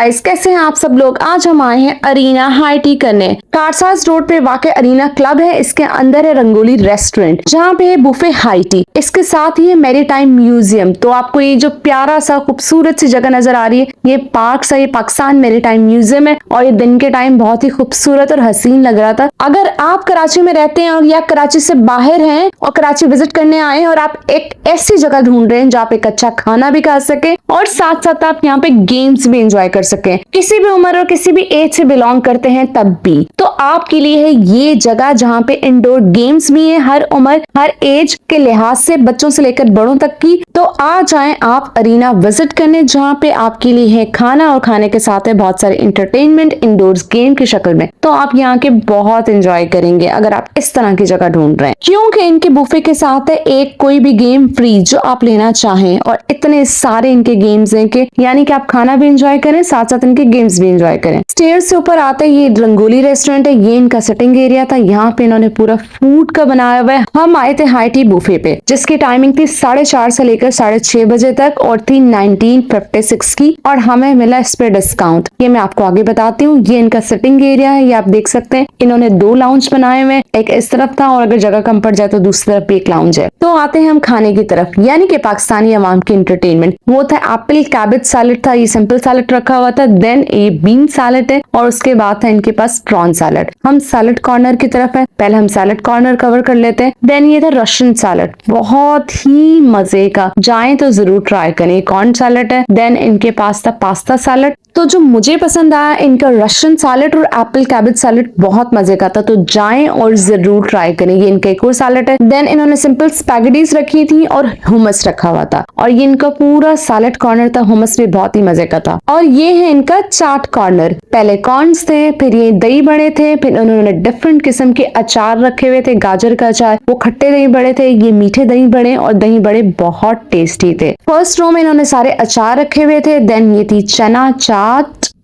Guys, कैसे हैं आप सब लोग। आज हम आए हैं अरीना हाई टी करने। कारसाज रोड पे वाकई अरीना क्लब है। इसके अंदर है रंगोली रेस्टोरेंट, जहाँ पे है बुफे हाई टी। इसके साथ ही है मैरीटाइम म्यूजियम। तो आपको ये जो प्यारा सा खूबसूरत सी जगह नजर आ रही है, ये पार्क सा, ये पाकिस्तान मैरीटाइम म्यूजियम है। और ये दिन के टाइम बहुत ही खूबसूरत और हसीन लग रहा था। अगर आप कराची में रहते हैं और या कराची से बाहर हैं और कराची विजिट करने आए हैं और आप एक ऐसी जगह ढूंढ रहे हैं जहाँ पे अच्छा खाना भी खा सके और साथ साथ आप यहाँ पे गेम्स भी एंजॉय कर सके, किसी भी उम्र और किसी भी एज से बिलोंग करते हैं तब भी, तो आपके लिए है ये जगह जहाँ पे इंडोर गेम्स भी है हर उम्र हर एज के लिहाज से, बच्चों से लेकर बड़ों तक की। तो आ जाएं आप अरीना विजिट करने, जहाँ पे आपके लिए है खाना और खाने के साथ है बहुत सारे इंटरटेनमेंट इंडोर्स गेम की शक्ल में। तो आप यहाँ के बहुत एंजॉय करेंगे अगर आप इस तरह की जगह ढूंढ रहे हैं, क्योंकि इनके बुफे के साथ है एक कोई भी गेम फ्री जो आप लेना चाहें। और इतने सारे इनके गेम्स हैं कि यानी कि आप खाना भी एंजॉय करें, साथ साथ इनके गेम्स भी एंजॉय करें। स्टेयर्स से ऊपर आते ये रंगोली रेस्टोरेंट है। ये इनका सिटिंग एरिया था। यहाँ पे इन्होंने पूरा फूड का बनाया हुआ है। हम आए थे हाई टी बुफे पे, जिसकी टाइमिंग थी 4:30 से लेकर 6:30 बजे तक और थी 1956 की, और हमें मिला इस पे डिस्काउंट। ये मैं आपको आगे बताती हूँ। ये इनका सिटिंग एरिया है, ये आप देख सकते हैं। इन्होंने 2 लाउंज बनाए हुए हैं, एक इस तरफ था और अगर जगह कम पड़ जाए तो दूसरी तरफ भी एक लाउंज है। तो आते हैं हम खाने की तरफ, यानी कि पाकिस्तानी अवाम की एंटरटेनमेंट। वो था एप्पल कैबेज सैलेड था, ये सिंपल सैलेड रखा हुआ था। देन ये बीन सैलेड है और उसके बाद था इनके पास प्रॉन सैलेड। हम सैलेड कॉर्नर की तरफ है, पहले हम सैलेड कॉर्नर कवर कर लेते हैं। देन ये था रशियन सैलेड, बहुत ही मजे का, जाएं तो जरूर ट्राई करें। कॉर्न सैलेड है। देन इनके पास था पास्ता सैलेड। तो जो मुझे पसंद आया इनका रशियन सैलेड और एप्पल कैबेज सैलेड बहुत मजे का था, तो जाएं और जरूर ट्राई करें। ये इनका एक और सैलेड है। देन इन्होंने सिंपल स्पैगेटीज रखी थी और हुमस रखा हुआ था, और ये इनका पूरा सैलेड कॉर्नर था। हुमस भी बहुत ही मजे का था। और ये है इनका चाट कॉर्नर। पहले कॉर्न्स थे, फिर ये दही बड़े थे, फिर उन्होंने डिफरेंट किस्म के अचार रखे हुए थे। गाजर का अचार, वो खट्टे दही बड़े थे, ये मीठे दही बड़े, और दही बड़े बहुत टेस्टी थे। फर्स्ट रो में इन्होंने सारे अचार रखे हुए थे। देन ये थी चना चाट।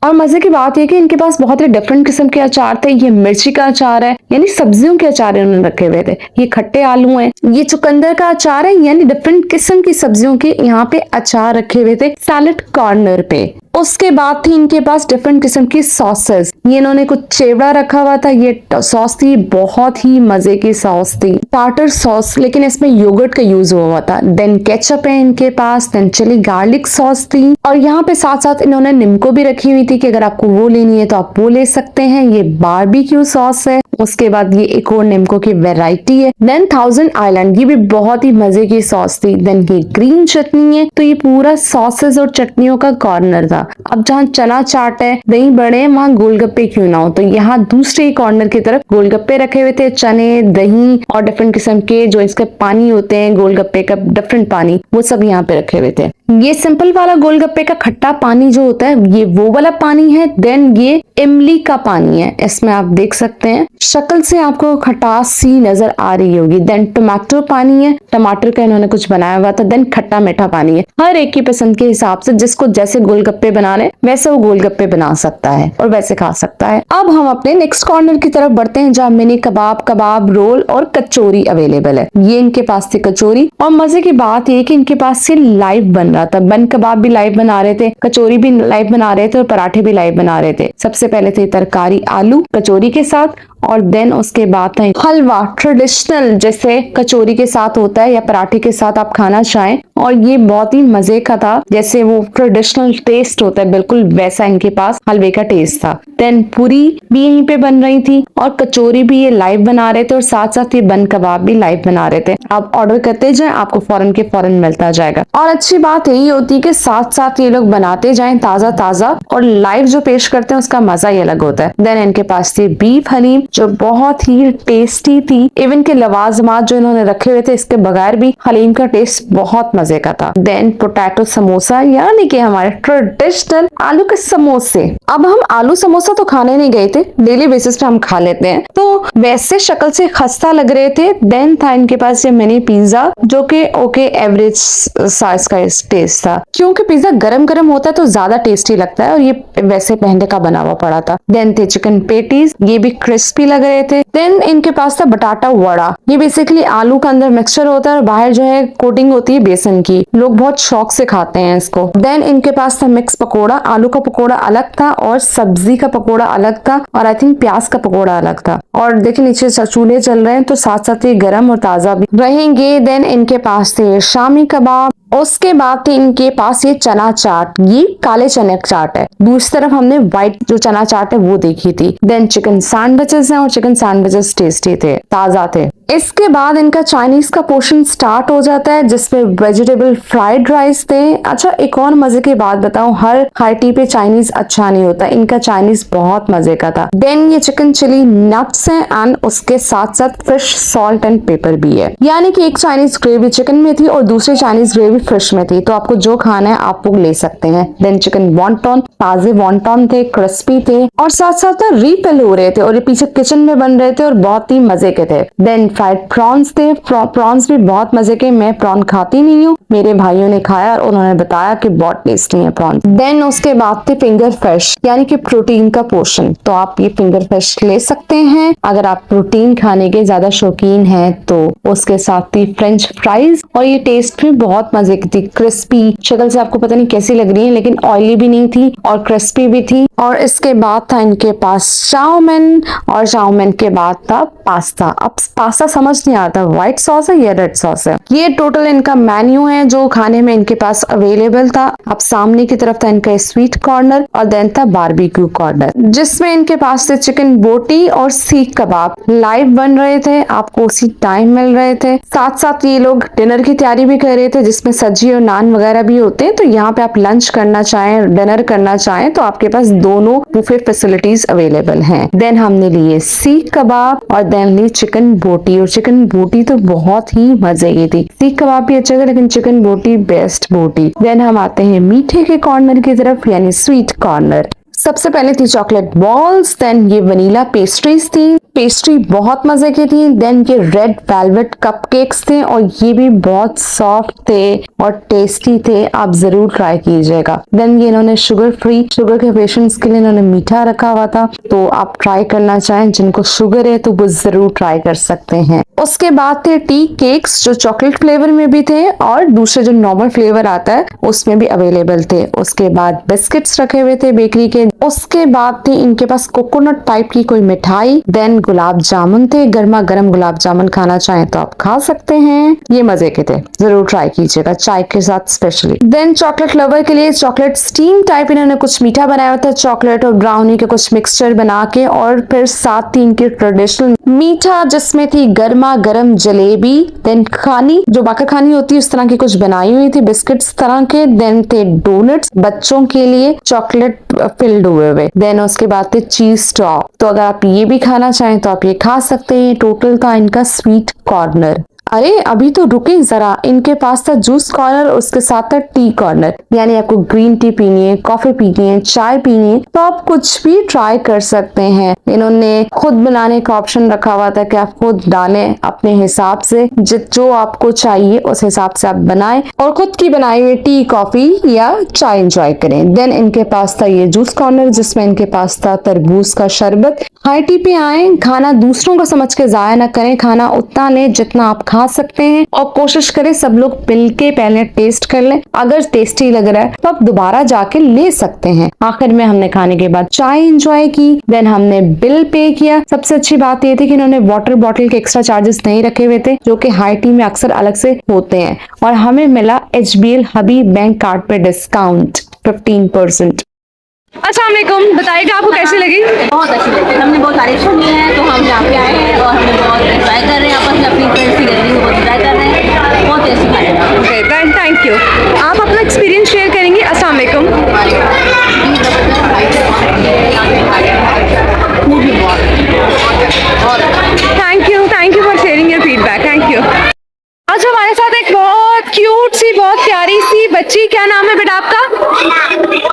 और मजे की बात है कि इनके पास बहुत ही डिफरेंट किस्म के अचार थे। ये मिर्ची का अचार है, यानी सब्जियों के अचार इन्होंने रखे हुए थे। ये खट्टे आलू हैं, ये चुकंदर का अचार है, यानी डिफरेंट किस्म की सब्जियों के यहाँ पे अचार रखे हुए थे सैलेड कॉर्नर पे। उसके बाद थी इनके पास डिफरेंट किस्म की सॉसेस। ये इन्होंने कुछ चेवड़ा रखा हुआ था, ये सॉस थी, बहुत ही मजे की सॉस थी, टार्टर सॉस, लेकिन इसमें योगर्ट का यूज हुआ था। देन केचप है इनके पास। देन चिली गार्लिक सॉस थी, और यहाँ पे साथ साथ इन्होंने निम्को भी रखी हुई थी कि अगर आपको वो लेनी है तो आप वो ले सकते हैं। ये बारबेक्यू सॉस है। उसके बाद ये एक और निम्को की वेराइटी है। देन 1000 आइलैंड, ये भी बहुत ही मजे की सॉस थी। देन ये ग्रीन चटनी है। तो ये पूरा सॉसेस और चटनियों का कॉर्नर था। अब जहाँ चना चाट है, दही बड़े, वहाँ गोलगप्पे क्यों ना हो, तो यहाँ दूसरे कॉर्नर की तरफ गोलगप्पे रखे हुए थे। चने, दही और डिफरेंट किस्म के जो इसके पानी होते हैं गोलगप्पे का, डिफरेंट पानी, वो सब यहाँ पे रखे हुए थे। ये सिंपल वाला गोलगप्पे का खट्टा पानी जो होता है, ये वो वाला पानी है। देन ये इमली का पानी है, इसमें आप देख सकते हैं शक्ल से आपको खटास सी नजर आ रही होगी। देन टमाटो पानी है, टमाटर का इन्होंने कुछ बनाया हुआ था। देन खट्टा मीठा पानी है। हर एक की पसंद के हिसाब से, जिसको जैसे गोलगप्पे बनाने वैसे वो गोलगप्पे बना सकता है और वैसे खा सकता है। अब हम अपने नेक्स्ट कॉर्नर की तरफ बढ़ते हैं, जहाँ मिनी कबाब, कबाब रोल और कचौरी अवेलेबल है। ये इनके पास थी कचौरी, और मजे की बात ये कि इनके पास से लाइव बन रहा था। बन कबाब भी लाइव बना रहे थे, कचौरी भी लाइव बना रहे थे और पराठे भी लाइव बना रहे थे। सबसे पहले थे तरकारी आलू कचौरी के साथ, और देन उसके बाद था हलवा ट्रेडिशनल, जैसे कचौरी के साथ होता है या पराठे के साथ आप खाना चाहें, और ये बहुत ही मजे का था, जैसे वो ट्रेडिशनल टेस्ट होता है बिल्कुल वैसा इनके पास हलवे का टेस्ट था। देन पूरी भी यहीं पे बन रही थी और कचौरी भी ये लाइव बना रहे थे, और साथ साथ ये बन कबाब भी लाइव बना रहे थे। आप ऑर्डर करते जाएं, आपको फौरन के फौरन मिलता जाएगा। और अच्छी बात यही होती है कि साथ साथ ये लोग बनाते जाएं ताजा ताजा, और लाइव जो पेश करते हैं उसका मजा ही अलग होता है। देन इनके पास थी बीफ हलीम, जो बहुत ही टेस्टी थी। इवन के लवाजमात जो इन्होंने रखे हुए थे, इसके बगैर भी हलीम का टेस्ट बहुत मजे का था। देन पोटैटो समोसा, यानी कि हमारे ट्रेडिशनल आलू के समोसे। अब हम आलू समोसा तो खाने नहीं गए थे, डेली बेसिस पे हम खा लेते हैं, तो वैसे शक्ल से खस्ता लग रहे थे। देन था इनके पास ये मिनी पिज्जा, जो कि ओके एवरेज साइज का टेस्ट था, क्योंकि पिज्जा गरम गरम होता है तो ज्यादा टेस्टी लगता है, और ये वैसे पहले का बना हुआ पड़ा था। देन थे चिकन पेटीज, ये भी क्रिस्पी क्रिस्पी लग रहे थे। देन इनके पास था बटाटा वड़ा, ये बेसिकली आलू का अंदर मिक्सचर होता है और बाहर जो है कोटिंग होती है बेसन की, लोग बहुत शौक से खाते हैं इसको। देन इनके पास था मिक्स पकोड़ा, आलू का पकोड़ा अलग था और सब्जी का पकोड़ा अलग था और आई थिंक प्याज का पकोड़ा अलग था। और देखिए नीचे चूल्हे चल रहे हैं तो साथ साथ ये गर्म और ताजा भी रहेंगे। देन इनके पास थे शामी कबाब, उसके बाद थे इनके पास ये चना चाट, ये काले चने का चाट है, दूसरी तरफ हमने व्हाइट जो चना चाट है वो देखी थी। देन चिकन सैंडविचेस हैं और चिकन सैंडविचेस टेस्टी थे, ताजा थे। इसके बाद इनका चाइनीज का पोर्शन स्टार्ट हो जाता है जिसमें वेजिटेबल फ्राइड राइस थे। अच्छा एक और मजे की बात बताऊं, हर हाई टी पे चाइनीज अच्छा नहीं होता, इनका चाइनीज बहुत मजे का था। देन ये चिकन चिली नट्स है एंड उसके साथ साथ फिश सॉल्ट एंड पेपर भी है, यानी कि एक चाइनीज ग्रेवी चिकन में थी और दूसरी चाइनीज ग्रेवी फिश में थी, तो आपको जो खाना है आप वो ले सकते हैं। देन चिकन वॉन्टॉन, ताजे वॉन्टॉन थे, क्रिस्पी थे और साथ साथ ना रीफिल हो रहे थे और ये पीछे किचन में बन रहे थे और बहुत ही मजे के थे। देन फ्राइड प्रॉन्स थे, प्रॉन्स भी बहुत मजे के, मैं प्रॉन खाती नहीं हूँ, मेरे भाइयों ने खाया और उन्होंने बताया कि बहुत टेस्टी है प्रॉन्स। देन उसके बाद थे फिंगर फिश, यानी कि प्रोटीन का पोर्शन, तो आप ये फिंगर फिश ले सकते हैं अगर आप प्रोटीन खाने के ज्यादा शौकीन हैं तो। उसके साथ थी फ्रेंच फ्राइज और ये टेस्ट में बहुत मजे की थी, क्रिस्पी, शक्ल से आपको पता नहीं कैसी लग रही है लेकिन ऑयली भी नहीं थी और क्रिस्पी भी थी। और इसके बाद था इनके पास चाउमीन और चाउमीन के बाद था पास्ता। अब पास्ता समझ नहीं आता व्हाइट सॉस है या रेड सॉस है। ये टोटल इनका मेन्यू है जो खाने में इनके पास अवेलेबल था। अब सामने की तरफ था इनका स्वीट कॉर्नर और देन था बारबेक्यू कॉर्नर जिसमें इनके पास थे चिकन बोटी और सीख कबाब लाइव बन रहे थे, आपको उसी टाइम मिल रहे थे। साथ साथ ये लोग डिनर की तैयारी भी कर रहे थे जिसमें सब्जी और नान वगैरह भी होते हैं, तो यहाँ पे आप लंच करना चाहें डिनर करना चाहें तो आपके पास दोनों बुफे फैसिलिटीज अवेलेबल हैं। देन हमने लिए सीख कबाब और देन ली चिकन बोटी, और चिकन बोटी तो बहुत ही मजे की थी। सीख कबाब भी अच्छा था लेकिन चिकन बोटी बेस्ट बोटी। देन हम आते हैं मीठे के कॉर्नर की तरफ, यानी स्वीट कॉर्नर। सबसे पहले थी चॉकलेट बॉल्स, देन ये वनीला पेस्ट्रीज थी, पेस्ट्री बहुत मजे की थी। देन ये रेड वेलवेट कपकेक्स थे और ये भी बहुत सॉफ्ट थे और टेस्टी थे, आप जरूर ट्राई कीजिएगा। देन ये इन्होंने शुगर फ्री, शुगर के पेशेंट्स के लिए इन्होंने मीठा रखा हुआ था, तो आप ट्राई करना चाहें जिनको शुगर है तो वो जरूर ट्राई कर सकते हैं। उसके बाद थे टी केक्स जो चॉकलेट फ्लेवर में भी थे और दूसरे जो नॉर्मल फ्लेवर आता है उसमें भी अवेलेबल थे। उसके बाद बिस्किट्स रखे हुए थे बेकरी के। उसके बाद थी इनके पास कोकोनट टाइप की कोई मिठाई। देन गुलाब जामुन थे, गर्मा गर्म गुलाब जामुन खाना चाहें तो आप खा सकते हैं, ये मजे के थे, जरूर ट्राई कीजिएगा चाय के साथ स्पेशली। देन चॉकलेट लवर के लिए चॉकलेट स्टीम टाइप इन्होंने कुछ मीठा बनाया हुआ था, चॉकलेट और ब्राउनी के कुछ मिक्सचर बना के, और फिर साथ थी इनके ट्रेडिशनल मीठा जिसमें थी गर्मा गर्म जलेबी। देन खानी जो बाकर खानी होती है उस तरह की कुछ बनाई हुई थी बिस्किट्स तरह के। देन थे डोनट्स बच्चों के लिए चॉकलेट फिल्ड हुए हुए। देन उसके बाद थे चीज टॉप, तो अगर आप ये भी खाना चाहें तो आप ये खा सकते हैं। टोटल था इनका स्वीट कॉर्नर। अरे अभी तो रुके जरा, इनके पास था जूस कॉर्नर, उसके साथ था टी कॉर्नर, यानी आपको ग्रीन टी पीनी है, कॉफी पीनी है, चाय पीनी है तो आप कुछ भी ट्राई कर सकते हैं। इन्होंने खुद बनाने का ऑप्शन रखा हुआ था कि आप खुद डालें अपने हिसाब से, जो आपको चाहिए उस हिसाब से आप बनाएं और खुद की बनाई हुई टी कॉफी या चाय एंजॉय करें। देन इनके पास था ये जूस कॉर्नर जिसमें इनके पास था तरबूज का शरबत। हाई टी पे आए, खाना दूसरों को समझ के जाया ना करें, खाना उतना लें जितना आप खा सकते हैं और कोशिश करें सब लोग मिलके पहले टेस्ट कर लें, अगर टेस्टी लग रहा है तो आप दोबारा जाके ले सकते हैं। आखिर में हमने खाने के बाद चाय एंजॉय की, देन हमने बिल पे किया। सबसे अच्छी बात ये थी कि इन्होंने वाटर बॉटल के एक्स्ट्रा चार्जेस नहीं रखे हुए थे जो कि हाई टी में अक्सर अलग से होते हैं, और हमें मिला HBL हबीब बैंक कार्ड पे डिस्काउंट 15%। अस्सलाम वालेकुम, बताइएगा आपको कैसी लगी? बहुत अच्छी लगी, हमने बहुत तारीफ सुनी है तो हम यहाँ पे आए हैं और हमने बहुत एंजॉय कर रहे हैं, आपस में अपनी फ्रेंड्स की गैदरिंग में बहुत एंजॉय कर रहे हैं, बहुत टेस्टी खाना। Thank you. आप अपना एक्सपीरियंस शेयर करेंगे? अस्सलाम वालेकुम। Thank you for sharing your feedback, thank you. आज हमारे साथ एक बहुत क्यूट सी, बहुत प्यारी सी बच्ची, क्या नाम है बेटा आपका?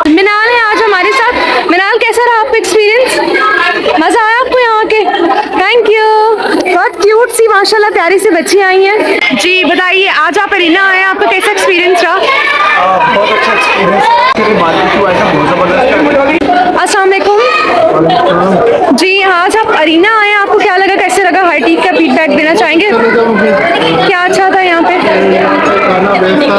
मिनाल है आज हमारे साथ। मिनाल कैसा रहा आपका एक्सपीरियंस? मजा आया आपको यहाँ के? Thank you. क्यूट सी माशाल्लाह प्यारी सी बच्ची आई हैं जी। बताइए आज आप अरीना आए, आपका कैसा एक्सपीरियंस रहा? बहुत अच्छा एक्सपीरियंस। मार्केट को आइटम बहुत ज़बरदस्त अस्सलाम वालेकुम जी। आज आप अरीना आए, आपको क्या लगा, कैसे लगा? हाई टी का फीडबैक देना चाहेंगे? क्या अच्छा था यहाँ पे? खाना बेस्ट था,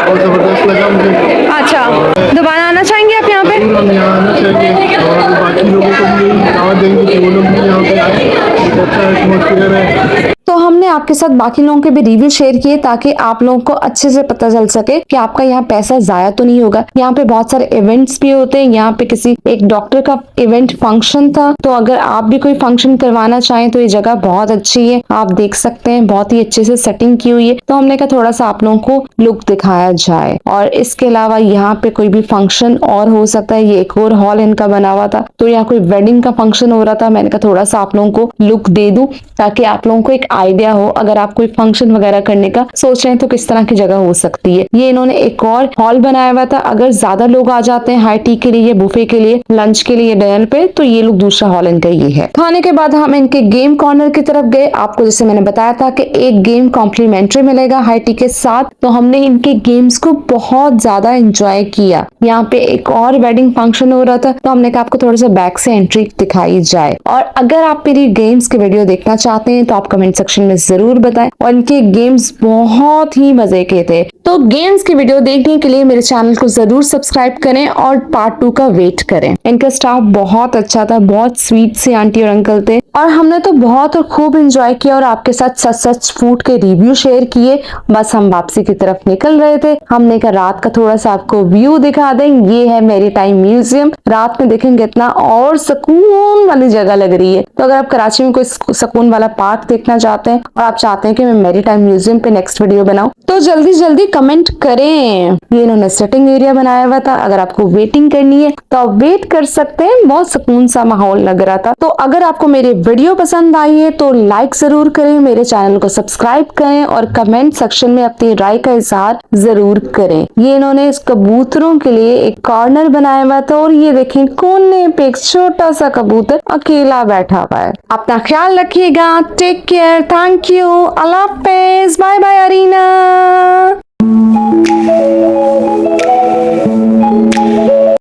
बहुत ज़बरदस्त लगा मुझे। अच्छा, दोबारा आना चाहेंगे आप यहाँ पे? हम यहाँ आना चाहिए और बाकी लोगों को भी दावत देंगे कि वो लोग भी यहाँ पे आए। बहुत अच्छा एटमॉस्फेयर है। तो हमने आपके साथ बाकी लोगों के भी रिव्यू शेयर किए ताकि आप लोगों को अच्छे से पता चल सके कि आपका यहाँ पैसा जाया तो नहीं होगा। यहाँ पे बहुत सारे इवेंट्स भी होते हैं। यहाँ पे किसी एक डॉक्टर का इवेंट फंक्शन था, तो अगर आप भी कोई फंक्शन करवाना चाहें तो ये जगह बहुत अच्छी है, आप देख सकते हैं, बहुत ही अच्छे से सेटिंग की हुई है। तो हमने कहा थोड़ा सा आप लोगों को लुक दिखाया जाए। और इसके अलावा यहाँ पे कोई भी फंक्शन और हो सकता है, ये एक और हॉल इनका बना हुआ था, तो यहाँ कोई वेडिंग का फंक्शन हो रहा था। मैंने कहा थोड़ा सा आप लोगों को लुक दे दूं ताकि आप लोगों को एक आइडिया हो, अगर आप कोई फंक्शन वगैरह करने का सोच रहे हैं तो किस तरह की जगह हो सकती है। ये इन्होंने एक और हॉल बनाया हुआ था, अगर ज्यादा लोग आ जाते हैं हाई टी के लिए, बुफे के लिए, लंच के लिए, डिनर पे, तो ये लोग दूसरा हॉल इनका ये है। खाने के बाद हम इनके गेम कॉर्नर की तरफ गए। आपको जैसे मैंने बताया था कि एक गेम कॉम्प्लीमेंट्री मिलेगा हाई टी के साथ, तो हमने इनके गेम्स को बहुत ज्यादा एंजॉय किया। यहाँ पे एक और वेडिंग फंक्शन हो रहा था, तो हमने कहा आपको थोड़ा सा बैक से एंट्री दिखाई जाए। और अगर आप मेरी गेम्स की वीडियो देखना चाहते हैं तो आप कमेंट सेक्शन में जरूर बताएं। और इनके गेम्स बहुत ही मजे के थे। तो गेम्स की वीडियो देखने के लिए मेरे चैनल को जरूर सब्सक्राइब करें और पार्ट 2 का वेट करें। इनका स्टाफ बहुत अच्छा था, बहुत स्वीट से आंटी और अंकल थे और हमने तो बहुत और खूब एंजॉय किया और आपके साथ सच सच फूड के रिव्यू शेयर किए। बस हम वापसी की तरफ निकल रहे थे। हमने कहा रात का थोड़ा सा आपको व्यू दिखा दें। ये है मैरीटाइम म्यूजियम। रात में देखेंगे इतना और सुकून वाली जगह लग रही है। तो अगर आप कराची में कोई सुकून वाला पार्क देखना चाहते हैं और आप चाहते हैं कि मैं मैरीटाइम म्यूजियम पे नेक्स्ट वीडियो बनाऊं, तो जल्दी जल्दी कमेंट करें। ये इन्होंने सिटिंग एरिया बनाया हुआ था, अगर आपको वेटिंग करनी है तो आप वेट कर सकते हैं। बहुत सुकून सा माहौल लग रहा था। तो अगर आपको मेरी वीडियो पसंद आई है तो लाइक जरूर करें, मेरे चैनल को सब्सक्राइब करें और कमेंट सेक्शन में अपनी राय का इजहार जरूर करें। ये इन्होंने इस कबूतरों के लिए एक कॉर्नर बनाया हुआ था और ये देखें कोने पे एक छोटा सा कबूतर अकेला बैठा हुआ है। अपना ख्याल रखिएगा। Take care. Thank you. अल्लाह हाफिज। Bye bye arena.